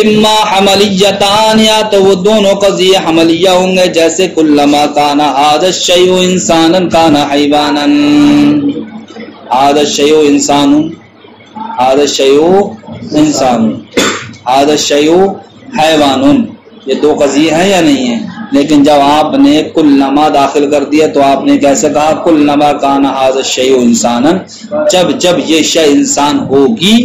اما حملیتان، یا تو وہ دونوں قضیے حملیہ ہوں گے، جیسے کلما کان ھذا الشیء انسانا کان حیوانا، ھذا الشیء انسان، ھذا الشیء انسان، ھذا الشیء حیوان، یہ دو قضیے ہیں یا نہیں ہیں؟ لیکن جب آپ نے کلما داخل کر دیا تو آپ نے کیسے کہا کلما کان ھذا الشیء انسانا، جب یہ شے انسان ہوگی،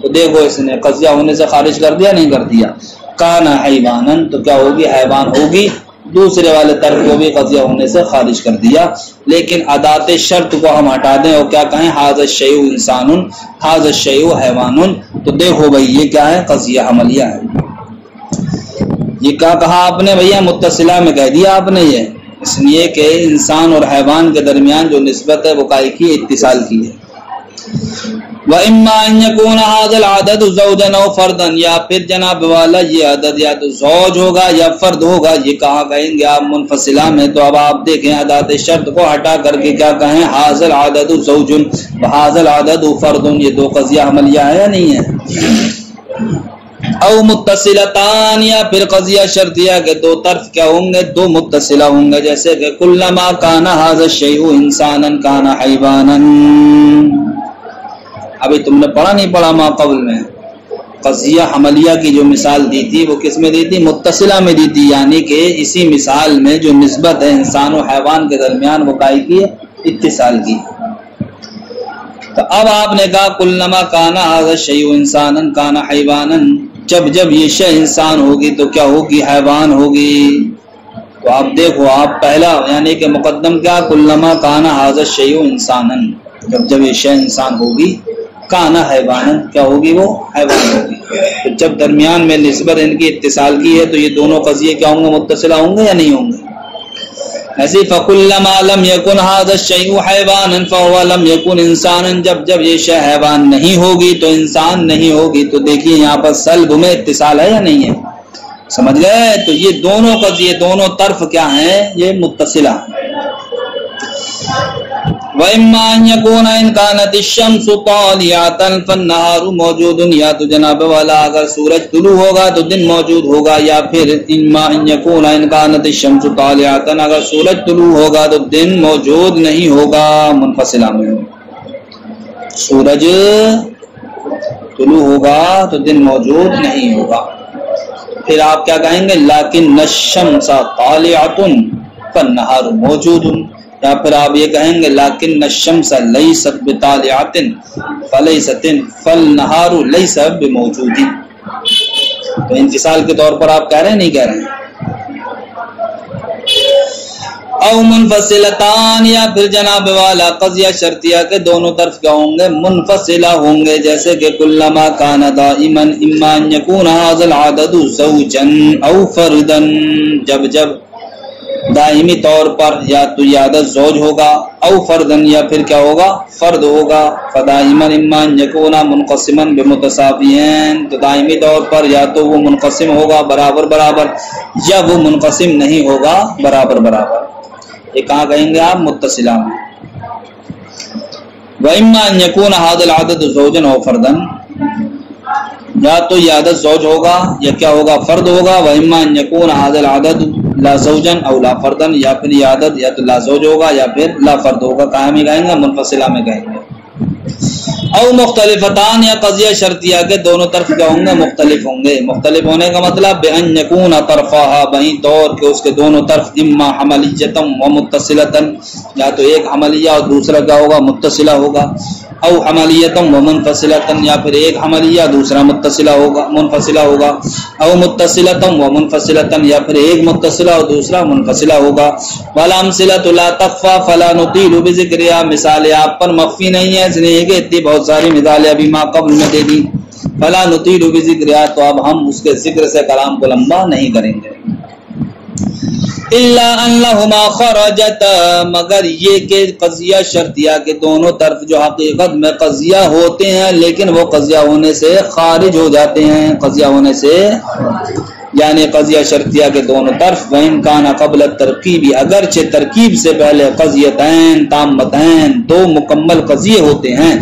تو دیکھو اس نے قضیہ ہونے سے خارج کر دیا نہیں کر دیا، کان حیوانا تو کیا ہوگی حیوان ہوگی، دوسرے والے طرف کو بھی قضیہ ہونے سے خارج کر دیا۔ لیکن ادات شرط کو ہم ہٹا دیں اور کیا کہیں ھذا الشیء انسان ھذا الشیء حیوان، تو دیکھو بھائی یہ کیا ہے قضیہ حملیہ ہے۔ یہ کیا کہا آپ نے بھیا متصلہ میں کہہ دیا آپ نے، یہ اس لیے کہ انسان اور حیوان کے درمیان جو نسبت ہے وہ کائی کی اتصال کی ہے۔ وَإِمَّا أَن يَكُونَ هَذَا الْعَدَدُ زَوْجًا أَوْ فَرْدًا، یا پھر جناب والا یہ عدد یا تو زوج ہوگا یا فرد ہوگا، یہ کہاں کہیں گے آپ منفصلہ میں؟ تو اب آپ دیکھیں ادات شرط کو ہٹا کر کے کیا کہیں هَذَا الْعَدَدُ زَوْجٌ وَهَذَا الْعَدَدُ فَرْدٌ، یہ دو قضیہ حملیہ ہے یا نہیں ہے؟ او متصلتان، یا پھر قضیہ شرطیہ کے دو طرف کیا ہوں گے دو متصلہ ہوں گے، جیسے کہ کلما کان ھذا الشیء انسانا کان حیوانا، ابھی تم نے پڑھا نہیں پڑھا ما قبل میں قضیہ حملیہ کی جو مثال دی تھی وہ کس میں دی تھی؟ متصلہ میں دی تھی، یعنی کہ اسی مثال میں جو نسبت ہے انسان و حیوان کے درمیان وہ کائی کی اتصال کی۔ تو اب آپ نے کہا کلما کان ھذا الشیء انسانا کان حیوانا، جب یہ شے انسان ہوگی تو کیا ہوگی حیوان ہوگی۔ تو آپ دیکھو آپ پہلا یعنی کہ مقدم کیا کلما کان ھذا الشیء انسانا، جب یہ شے انسان ہوگی، کانا حیوان کیا ہوگی وہ حیوان ہوگی۔ تو جب درمیان میں نسبت ان کی اتصال کی ہے تو یہ دونوں قضیے کیا ہوں گے متصلہ ہوں گے یا نہیں ہوں گے؟ ایسے فَكُلَّمَا لَمْ يَكُنْ هَذَا الشَّيْءُ حَيْوَانًا فَهُوَ لَمْ يَكُنْ إِنسَانًا، جب یہ شے حیوان نہیں ہوگی تو انسان نہیں ہوگی۔ تو دیکھیے یہاں پر سلب میں اتصال ہے یا نہیں ہے، سمجھ گئے؟ تو یہ دونوں قضیے دونوں طرف کیا ہیں یہ متصلہ۔ وَإِمَّا أَن يَكُونَ إِنْ كَانَتِ الشَّمْسُ طَالِعَةً فَالنَّهَارُ موجود، یا تو جناب والا اگر سورج طلوع ہوگا تو دن موجود ہوگا، یا پھر إِمَّا أَن يَكُونَ إِنْ كَانَتِ الشَّمْسُ طَالِعَةً اگر سورج طلوع ہوگا تو دن موجود نہیں ہوگا، منفصلہ میں سورج طلوع ہوگا تو دن موجود نہیں ہوگا۔ پھر آپ کیا کہیں گے لَكِنَّ الشَّمْسَ طَالِعَةٌ فَالنَّهَارُ موجود، یا پھر آپ یہ کہیں گے لیکن الشمس لیست بطالعۃ فلیست فالنہار لیس بموجود۔ تو انفصال کے طور پر آپ کہہ رہے ہیں نہیں کہہ رہے ہیں؟ او منفصلتان، یا پھر جناب والا قضیہ شرطیہ کے دونوں طرف کیا ہوں گے منفصلہ ہوں گے، جیسے کہ کلما کان دائما اما ان یکون ھذا العدد زوجا او فردا، جب دائمی طور پر یا تو یہ عدد زوج ہوگا او فردن یا پھر کیا ہوگا فرد ہوگا، فدائما اما ان یکون منقسما بمتساویین، تو دائمی طور پر یا تو وہ منقسم ہوگا برابر برابر یا وہ منقسم نہیں ہوگا برابر برابر۔ یہ کہاں کہیں گے آپ متصلہ میں۔ وَإِمَّا أَن يَكُونَ هَذَا الْعَدَدُ زَوْجًا أَوْ فَرْدًا، یا تو یہ عدد زوج ہوگا یا کیا ہوگا فرد ہوگا، وَإِمَّا أَن يَكُونَ هَذَا الْعَدَدُ لا زوجن او لا فردن، یا پھر یہ عدد یا تو لا زوج ہوگا یا پھر لا فرد ہوگا، کہاں میں کہیں گے منفصلہ میں کہیں گے۔ او مختلفتان، یا قضیہ شرطیہ کے دونوں طرف کیا ہوں گے مختلف ہوں گے۔ مختلف ہونے کا مطلب بأن یکون طرفها بہیں طور کہ اس کے دونوں طرف اما حملیۃ و متصلۃ، یا تو ایک حملیہ اور دوسرا کیا ہوگا متصلہ ہوگا، او حملیۃ و منفصلۃ، یا پھر ایک حملیہ دوسرا متصلہ ہوگا منفصلہ ہوگا، او متصلۃ و منفصلۃ، یا پھر ایک متصلہ اور دوسرا منفصلہ ہوگا۔ والامثلۃ لا تخفى فلا نطيل بذکرها، مثالیں آپ پر مخفی نہیں ہے اس لیے کہ اتنی بہت ساری مثالیں ابھی ما قبل میں دے دی، فلا نطيل بذکرها، تو اب ہم اس کے ذکر سے کلام کو لمبا نہیں کریں گے۔ الا انہما خرجتا، مگر یہ کہ قضیہ شرطیہ کے دونوں طرف جو حقیقت میں قضیہ ہوتے ہیں لیکن وہ قضیہ ہونے سے خارج ہو جاتے ہیں، قضیہ ہونے سے یعنی قضیہ شرطیہ کے دونوں طرف وَإِن كَانَ قَبْلَ التَّرْكِيبِ، اگرچہ ترکیب سے پہلے قضیتین تامتین دو مکمل قضیے ہوتے ہیں،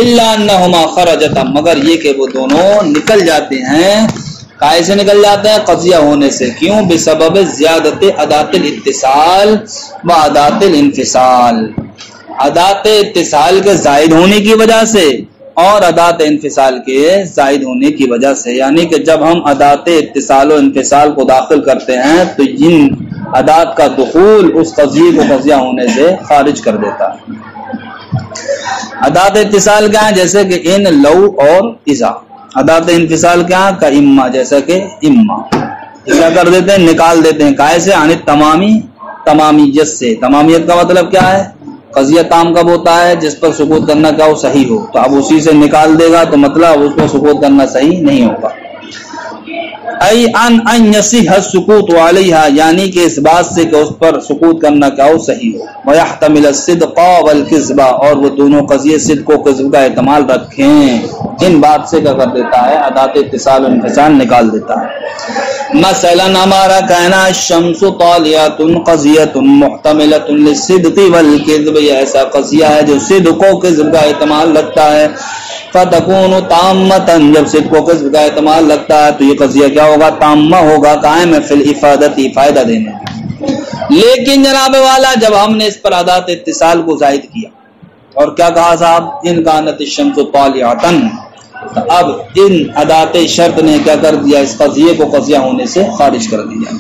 الا انہما خرجتا، مگر یہ کہ وہ دونوں نکل جاتے ہیں کائے سے نکل جاتے ہیں؟ قضیہ ہونے سے. کیوں؟ بسبب زیادت ادات الاتصال و ادات الانفصال، ادات اتصال کے زائد ہونے کی وجہ سے اور ادات انفصال کے زائد ہونے کی وجہ سے. یعنی کہ جب ہم ادات اتصال و انفصال کو داخل کرتے ہیں تو ان ادات کا دخول اس قضیے کو قضیہ ہونے سے خارج کر دیتا ہے. ادات اتصال کیا ہے؟ جیسے کہ ان، لو اور اذا. ادات انفصال کیا ہے؟ کا اما، جیسا کہ اما. کیا کر دیتے ہیں؟ نکال دیتے ہیں. کائے سے؟ عن تمامی، تمامیت سے. تمامیت کا مطلب کیا ہے؟ قضیہ تام کب ہوتا ہے؟ جس پر سکوت کرنا کیا ہو؟ صحیح ہو. تو اب اسی سے نکال دے گا تو مطلب اس پر سکوت کرنا صحیح نہیں ہوگا. ای ان یصح السکوت علیہا، یعنی کہ اس بات سے کہ اس پر سکوت کرنا کیا ہو؟ صحیح ہو. ویحتمل الصدق والکذب، اور وہ دونوں قضیے صدق و کذب کا احتمال رکھیں. ان بات سے کیا کر دیتا ہے؟ ادات اتصال و انفصال نکال دیتا ہے. مثلا ہمارا کہنا الشمس طالعۃ قضیۃ محتملۃ للصدق والکذب، یہ ایسا قضیہ ہے جو صدق و کذب کا احتمال رکھتا ہے. فتکون تامۃ، جب صدق و کذب کا احتمال لگتا ہے تو یہ قضیہ کیا ہوگا؟ تامہ ہوگا، قائم فی الافادۃ، فائدہ دینے. لیکن جناب والا جب ہم نے اس پر ادات اتصال کو زائد کیا اور کیا کہا صاحب؟ ان کانت الشمس طالعۃ، تو اب ان ادات شرط نے کیا کر دیا؟ اس قضیے کو قضیہ ہونے سے خارج کر دیا.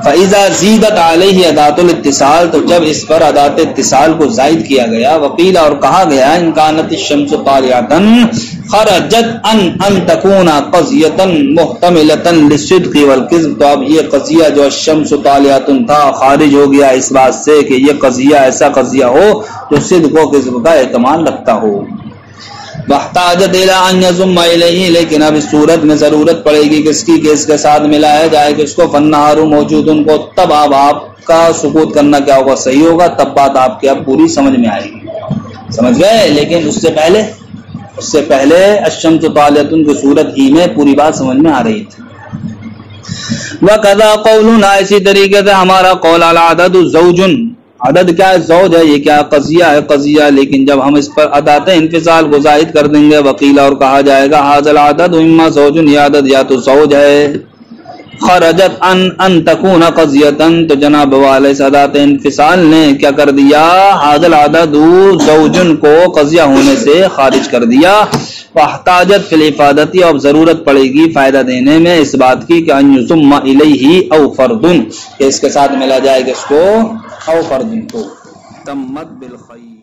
فَإِذَا زِيدَتْ عَلَيْهِ ادات الاتصال، تو جب اس پر ادات اتصال کو زائد کیا گیا. وقیل، اور کہا گیا ان کانت الشمس طالعۃ خرجت ان تکون قضیۃ محتملۃ للصدق والکذب، تو اب یہ قضیہ جو الشمس طالعۃ تھا خارج ہو گیا اس بات سے کہ یہ قضیہ ایسا قضیہ ہو جو صدق و کذب کا احتمال رکھتا ہو. واحتاجت الى ان يضم الیہ، لیکن اب اس صورت میں ضرورت پڑے گی کس کی؟ کہ اس کے ساتھ ملایا جائے کہ اس کو فالنہار موجود ان کو، تب اب آپ کا سکوت کرنا کیا ہوگا؟ صحیح ہوگا. تب بات آپ کے اب پوری سمجھ میں آئے گی. سمجھ گئے؟ لیکن اس سے پہلے الشمس طالعۃ کی صورت ہی میں پوری بات سمجھ میں آ رہی تھی. وَكَذَا قَوْلُنَا، اسی طریقے سے ہمارا قول العدد زوج، عدد کیا ہے؟ زوج ہے. یہ کیا قضیہ ہے؟ قضیہ. لیکن جب ہم اس پر ادات انفصال کو زائد کر دیں گے، وقیل، اور کہا جائے گا ھذا العدد اما زوج، یہ عدد یا تو زوج ہے. خرجت ان تکون قضیۃ، تو جناب والے اس ادات انفصال نے کیا کر دیا؟ ھذا العدد زوج کو قضیہ ہونے سے خارج کر دیا. واحتاجت فی الافادۃ، اب ضرورت پڑے گی فائدہ دینے میں اس بات کی کہ ان یضم الیہ او فرد، کہ اس کے ساتھ ملا جائے گا اس کو او فرد کو. تمت بالخیر.